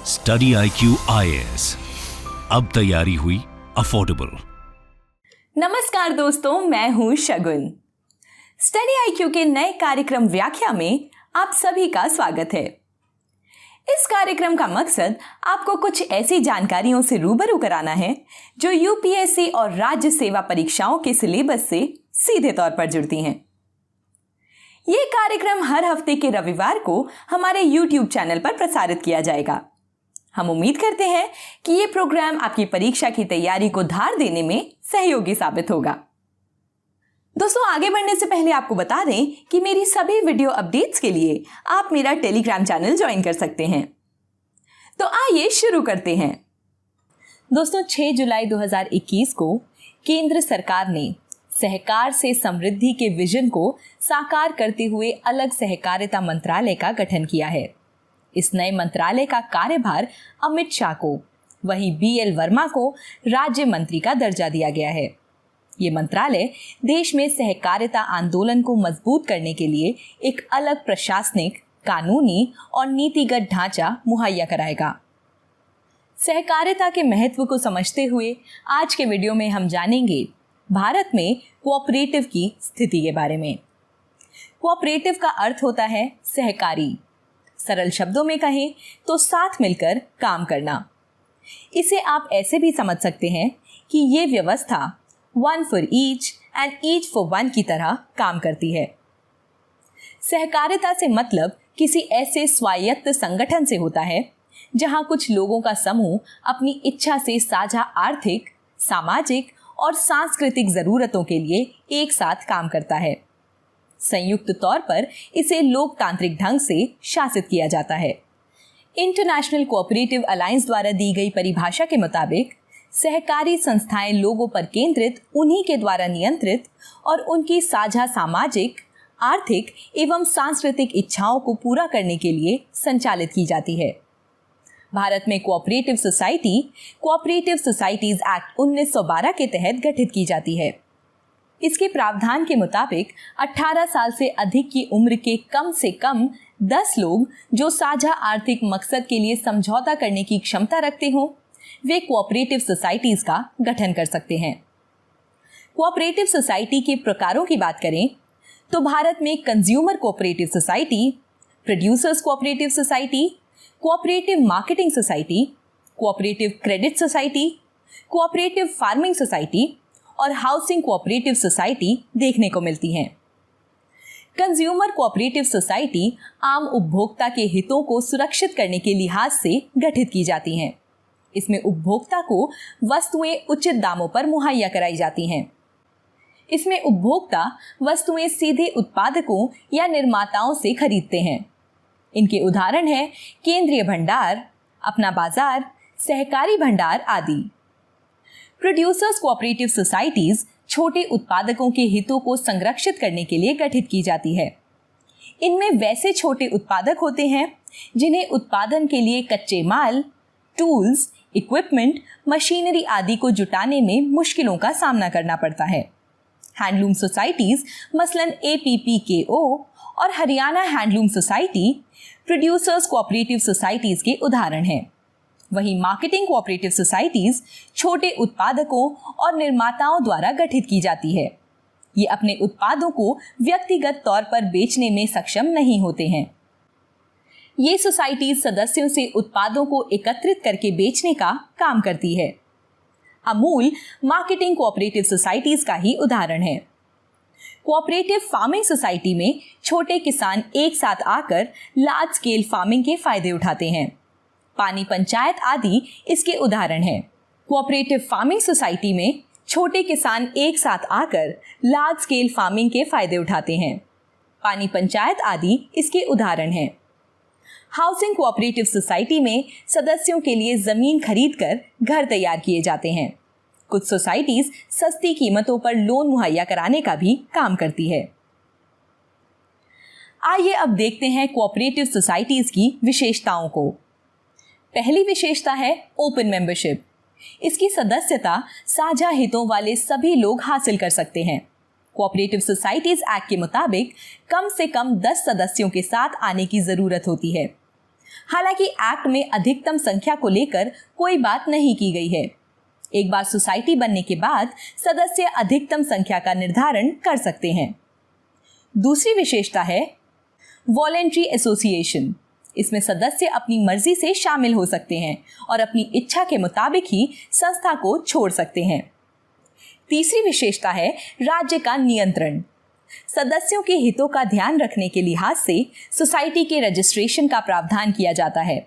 Study IQ IAS, अब तैयारी हुई अफोर्डेबल। नमस्कार दोस्तों, मैं हूं शगुन। स्टडी IQ के नए कार्यक्रम व्याख्या में आप सभी का स्वागत है। इस कार्यक्रम का मकसद आपको कुछ ऐसी जानकारियों से रूबरू कराना है जो यूपीएससी और राज्य सेवा परीक्षाओं के सिलेबस से सीधे तौर पर जुड़ती हैं। ये कार्यक्रम हर हफ्ते के रविवार को हमारे YouTube चैनल पर प्रसारित किया जाएगा। हम उम्मीद करते हैं कि ये प्रोग्राम आपकी परीक्षा की तैयारी को धार देने में सहयोगी साबित होगा। दोस्तों, आगे बढ़ने से पहले आपको बता दें कि मेरी सभी वीडियो अपडेट्स के लिए आप मेरा टेलीग्राम चैनल ज्वाइन कर सकते हैं। तो आइए शुरू करते हैं। दोस्तों, 6 जुलाई 2021 को केंद्र सरकार ने सहकार से समृद्धि के विजन को साकार करते हुए अलग सहकारिता मंत्रालय का गठन किया है। इस नए मंत्रालय का कार्यभार अमित शाह को, वहीं BL वर्मा को राज्य मंत्री का दर्जा दिया गया है। ये मंत्रालय देश में सहकारिता आंदोलन को मजबूत करने के लिए एक अलग प्रशासनिक, कानूनी और नीतिगत ढांचा मुहैया कराएगा। सहकारिता के महत्व को समझते हुए आज के वीडियो में हम जानेंगे भारत में कोऑपरेटिव की स्थिति के बारे में। कोऑपरेटिव का अर्थ होता है सहकारी। सरल शब्दों में कहें तो साथ मिलकर काम करना। इसे आप ऐसे भी समझ सकते हैं कि ये व्यवस्था one for each and each for one की तरह काम करती है। सहकारिता से मतलब किसी ऐसे स्वायत्त संगठन से होता है जहां कुछ लोगों का समूह अपनी इच्छा से साझा आर्थिक, सामाजिक और सांस्कृतिक जरूरतों के लिए एक साथ काम करता है। संयुक्त तौर पर इसे लोकतांत्रिक ढंग से शासित किया जाता है। इंटरनेशनल कोऑपरेटिव अलायंस द्वारा दी गई परिभाषा के मुताबिक सहकारी संस्थाएं लोगों पर केंद्रित, उन्हीं के द्वारा नियंत्रित और उनकी साझा सामाजिक, आर्थिक एवं सांस्कृतिक इच्छाओं को पूरा करने के लिए संचालित की जाती है। भारत में कोऑपरेटिव सोसाइटीज एक्ट 1912 के तहत गठित की जाती है। इसके प्रावधान के मुताबिक 18 साल से अधिक की उम्र के कम से कम 10 लोग जो साझा आर्थिक मकसद के लिए समझौता करने की क्षमता रखते हों, वे कोऑपरेटिव सोसाइटीज का गठन कर सकते हैं। कोऑपरेटिव सोसाइटी के प्रकारों की बात करें तो भारत में consumer cooperative society, producers cooperative society, cooperative marketing society, cooperative credit society, cooperative farming society और हाउसिंग कोऑपरेटिव सोसाइटी देखने को मिलती हैं। कंज्यूमर कोऑपरेटिव सोसाइटी आम उपभोक्ता के हितों को सुरक्षित करने के लिहाज से गठित की जाती हैं। इसमें उपभोक्ता को वस्तुएं उचित दामों पर मुहैया कराई जाती हैं। इसमें उपभोक्ता वस्तुएं सीधे उत्पादकों या निर्माताओं से खरीदते हैं। इनके उदाहरण हैं केंद्रीय भंडार, अपना बाजार, सहकारी भंडार आदि। प्रोड्यूसर्स कोऑपरेटिव सोसाइटीज छोटे उत्पादकों के हितों को संरक्षित करने के लिए गठित की जाती है। इनमें वैसे छोटे उत्पादक होते हैं जिन्हें उत्पादन के लिए कच्चे माल, टूल्स, इक्विपमेंट, मशीनरी आदि को जुटाने में मुश्किलों का सामना करना पड़ता है। हैंडलूम सोसाइटीज मसलन APPKO और Haryana handloom society producers cooperative societies के उदाहरण हैं। वहीं मार्केटिंग कोऑपरेटिव सोसाइटीज छोटे उत्पादकों और निर्माताओं द्वारा गठित की जाती है। ये अपने उत्पादों को व्यक्तिगत तौर पर बेचने में सक्षम नहीं होते हैं। ये सोसाइटीज सदस्यों से उत्पादों को एकत्रित करके बेचने का काम करती है। अमूल मार्केटिंग कोऑपरेटिव सोसाइटीज का ही उदाहरण है। कोऑपरेटिव फार्मिंग सोसाइटी में छोटे किसान एक साथ आकर लार्ज स्केल फार्मिंग के फायदे उठाते हैं। पानी पंचायत आदि इसके उदाहरण हैं। कोऑपरेटिव फार्मिंग सोसाइटी में छोटे किसान एक साथ आकर लार्ज स्केल फार्मिंग के फायदे उठाते हैं। पानी पंचायत आदि इसके उदाहरण हैं। हाउसिंग कोऑपरेटिव सोसाइटी में सदस्यों के लिए जमीन खरीदकर घर तैयार किए जाते हैं। कुछ सोसाइटीज सस्ती कीमतों पर लोन मुहैया कराने का भी काम करती है। आइए अब देखते हैं कोऑपरेटिव सोसाइटीज की विशेषताओं को। पहली विशेषता है ओपन मेंबरशिप। इसकी सदस्यता साझा हितों वाले सभी लोग हासिल कर सकते हैं। कोऑपरेटिव सोसाइटीज एक्ट के मुताबिक कम से कम 10 सदस्यों के साथ आने की जरूरत होती है। हालांकि एक्ट में अधिकतम संख्या को लेकर कोई बात नहीं की गई है। एक बार सोसाइटी बनने के बाद सदस्य अधिकतम संख्या का निर्धारण कर सकते हैं। दूसरी विशेषता है वॉलेंट्री एसोसिएशन। इसमें सदस्य अपनी मर्जी से शामिल हो सकते हैं और अपनी इच्छा के मुताबिक ही संस्था को छोड़ सकते हैं। तीसरी विशेषता है राज्य का नियंत्रण। सदस्यों के हितों का ध्यान रखने के लिहाज से सोसाइटी के रजिस्ट्रेशन का प्रावधान किया जाता है।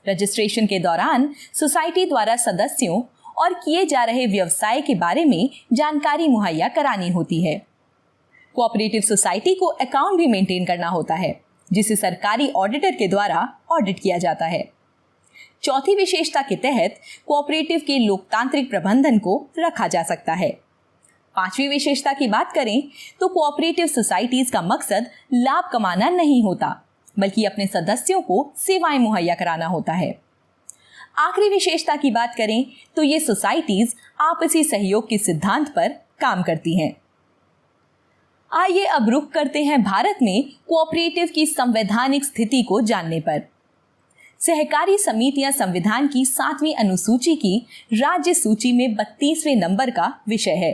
रजिस्ट्रेशन के दौरान सोसाइटी द्वारा सदस्यों और किए जा रहे व्यवसाय के बारे में जानकारी मुहैया करानी होती है। कोऑपरेटिव सोसाइटी को अकाउंट भी मेंटेन करना होता है, जिसे सरकारी ऑडिटर के द्वारा ऑडिट किया जाता है। चौथी विशेषता के तहत कोऑपरेटिव के लोकतांत्रिक प्रबंधन को रखा जा सकता है। पांचवी विशेषता की बात करें तो कोऑपरेटिव सोसाइटीज का मकसद लाभ कमाना नहीं होता, बल्कि अपने सदस्यों को सेवाएं मुहैया कराना होता है। आखिरी विशेषता की बात करें तो ये सोसाइटीज आपसी सहयोग के सिद्धांत पर काम करती हैं। आइए अब रुख करते हैं भारत में कोऑपरेटिव की संवैधानिक स्थिति को जानने पर। सहकारी समितियां संविधान की 7वीं अनुसूची की राज्य सूची में 32वें नंबर का विषय है।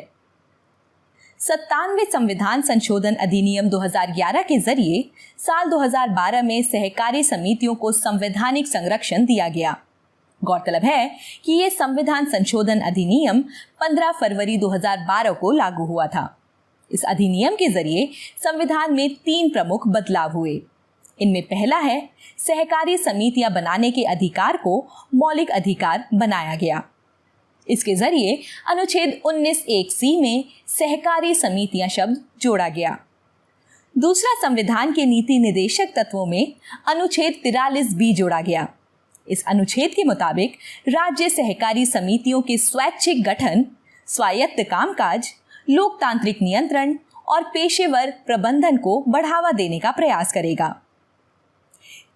97वें संविधान संशोधन अधिनियम 2011 के जरिए साल 2012 में सहकारी समितियों को संवैधानिक संरक्षण दिया गया। गौरतलब है कि ये संविधान संशोधन अधिनियम 15 फरवरी 2012 को लागू हुआ था। इस अधिनियम के जरिए संविधान में 3 प्रमुख बदलाव हुए। इनमें पहला है सहकारी समितियां बनाने के अधिकार को मौलिक अधिकार बनाया गया। इसके जरिए अनुच्छेद 19(1)(c) में सहकारी समितियां शब्द जोड़ा गया। दूसरा, संविधान के नीति निर्देशक तत्वों में अनुच्छेद 43(b) जोड़ा गया। इस अनुच्छेद के मुताबिक राज्य सहकारी समितियों के स्वैच्छिक गठन, स्वायत्त कामकाज, लोकतांत्रिक नियंत्रण और पेशेवर प्रबंधन को बढ़ावा देने का प्रयास करेगा।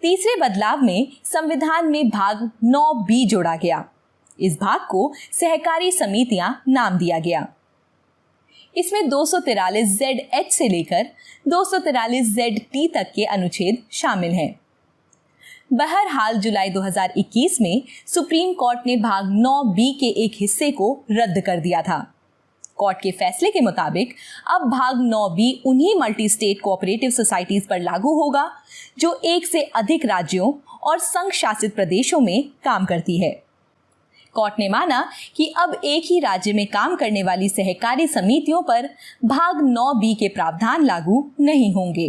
तीसरे बदलाव में संविधान में भाग 9(b) जोड़ा गया। इस भाग को सहकारी समितियां नाम दिया गया। इसमें 243(z)(h) से लेकर 243(z)(t) तक के अनुच्छेद शामिल हैं। बहरहाल जुलाई 2021 में सुप्रीम कोर्ट ने भाग 9(b) के एक हिस्से को रद्द कर दिया था। कोर्ट के फैसले के मुताबिक अब भाग 9(b) उन्हीं मल्टी स्टेट कोऑपरेटिव सोसाइटीज पर लागू होगा जो एक से अधिक राज्यों और संघ शासित प्रदेशों में काम करती है। कोर्ट ने माना कि अब एक ही राज्य में काम करने वाली सहकारी समितियों पर भाग 9(b) के प्रावधान लागू नहीं होंगे,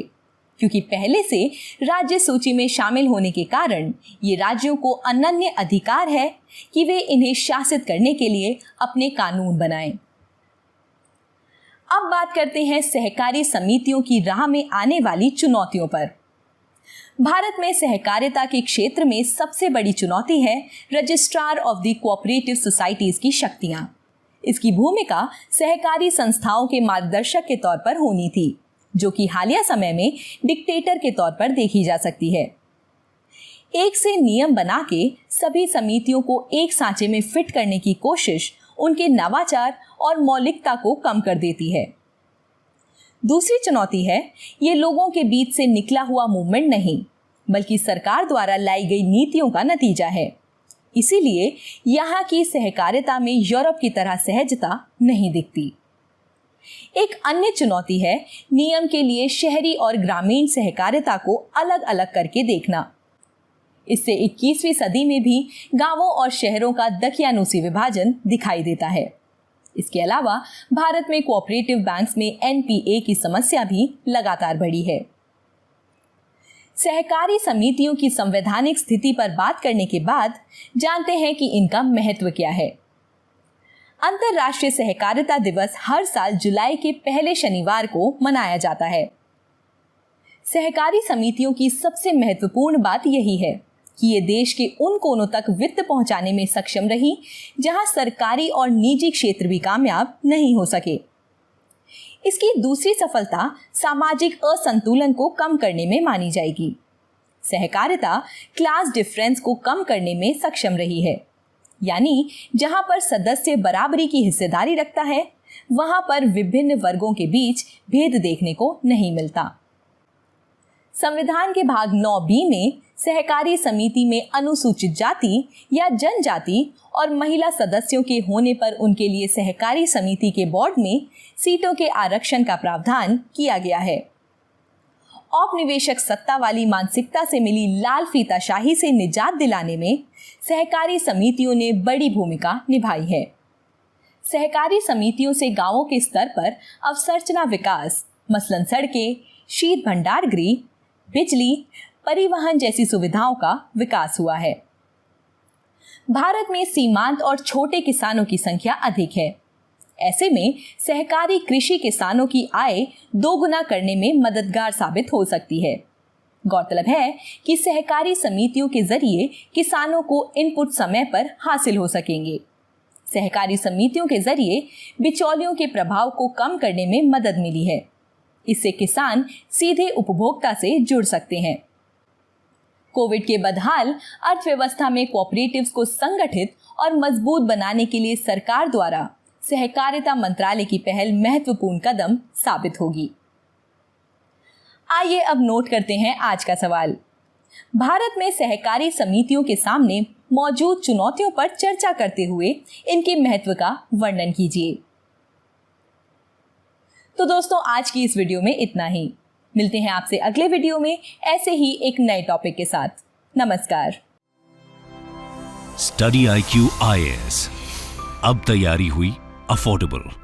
क्योंकि पहले से राज्य सूची में शामिल होने के कारण ये राज्यों को अनन्य अधिकार है कि वे इन्हें शासित करने के लिए अपने कानून बनाएं। अब बात करते हैं सहकारी समितियों की राह में आने वाली चुनौतियों पर। भारत में सहकारिता के क्षेत्र में सबसे बड़ी चुनौती है registrar of the cooperative societies की शक्तियां। इसकी भूमिका सहकारी संस्थाओं के मार्गदर्शक के तौर पर होनी थी, जो कि हालिया समय में डिक्टेटर के तौर पर देखी जा सकती है। एक से नियम बना के सभी समितियों को एक सांचे में फिट करने की कोशिश उनके नवाचार और मौलिकता को कम कर देती है। दूसरी चुनौती है ये लोगों के बीच से निकला हुआ मूवमेंट नहीं, बल्कि सरकार द्वारा लाई गई नीतियों का नतीजा है। इसीलिए यहाँ की सहकारिता में यूरोप की तरह सहजता नहीं दिखती। एक अन्य चुनौती है नियम के लिए शहरी और ग्रामीण सहकारिता को अलग अलग करके देखना। इससे 21वीं सदी में भी गांवों और शहरों का दकियानूसी विभाजन दिखाई देता है। इसके अलावा भारत में कोऑपरेटिव बैंक्स में एनपीए की समस्या भी लगातार बढ़ी है। सहकारी समितियों की संवैधानिक स्थिति पर बात करने के बाद जानते हैं कि इनका महत्व क्या है। अंतर्राष्ट्रीय सहकारिता दिवस हर साल जुलाई के पहले शनिवार को मनाया जाता है। सहकारी समितियों की सबसे महत्वपूर्ण बात यही है कि ये देश के उन कोनों तक वित्त पहुंचाने में सक्षम रही जहां सरकारी और निजी क्षेत्र भी कामयाब नहीं हो सके। इसकी दूसरी सफलता सामाजिक असंतुलन को कम करने में मानी जाएगी। सहकारिता क्लास डिफरेंस को कम करने में सक्षम रही है, यानी जहां पर सदस्य बराबरी की हिस्सेदारी रखता है, वहां पर विभिन्न वर्गों के बीच भेद देखने को नहीं मिलता। संविधान के भाग 9B में सहकारी समिति में अनुसूचित जाति या जनजाति और महिला सदस्यों के होने पर उनके लिए सहकारी समिति के बोर्ड में सीटों के आरक्षण का प्रावधान किया गया है। औपनिवेशिक सत्ता वाली मानसिकता से मिली लाल फीताशाही से निजात दिलाने में सहकारी समितियों ने बड़ी भूमिका निभाई है। सहकारी समितियों से गांवों के स्तर पर अवसंरचना विकास, मसलन सड़कें, शीत भंडार गृह, बिजली, परिवहन जैसी सुविधाओं का विकास हुआ है। भारत में सीमांत और छोटे किसानों की संख्या अधिक है। ऐसे में सहकारी कृषि किसानों की आय दोगुना करने में मददगार साबित हो सकती है। गौरतलब है कि सहकारी समितियों के जरिए किसानों को इनपुट समय पर हासिल हो सकेंगे। सहकारी समितियों के जरिए बिचौलियों के प्रभाव को कम करने में मदद मिली है। इससे किसान सीधे उपभोक्ता से जुड़ सकते हैं। कोविड के बदहाल अर्थव्यवस्था में कोऑपरेटिव्स को संगठित और मजबूत बनाने के लिए सरकार द्वारा सहकारिता मंत्रालय की पहल महत्वपूर्ण कदम साबित होगी। आइए अब नोट करते हैं आज का सवाल। भारत में सहकारी समितियों के सामने मौजूद चुनौतियों पर चर्चा करते हुए इनके महत्व का वर्णन कीजिए। तो दोस्तों, आज की इस वीडियो में इतना ही। मिलते हैं आपसे अगले वीडियो में ऐसे ही एक नए टॉपिक के साथ। नमस्कार। स्टडी IQ IAS, अब तैयारी हुई अफोर्डेबल।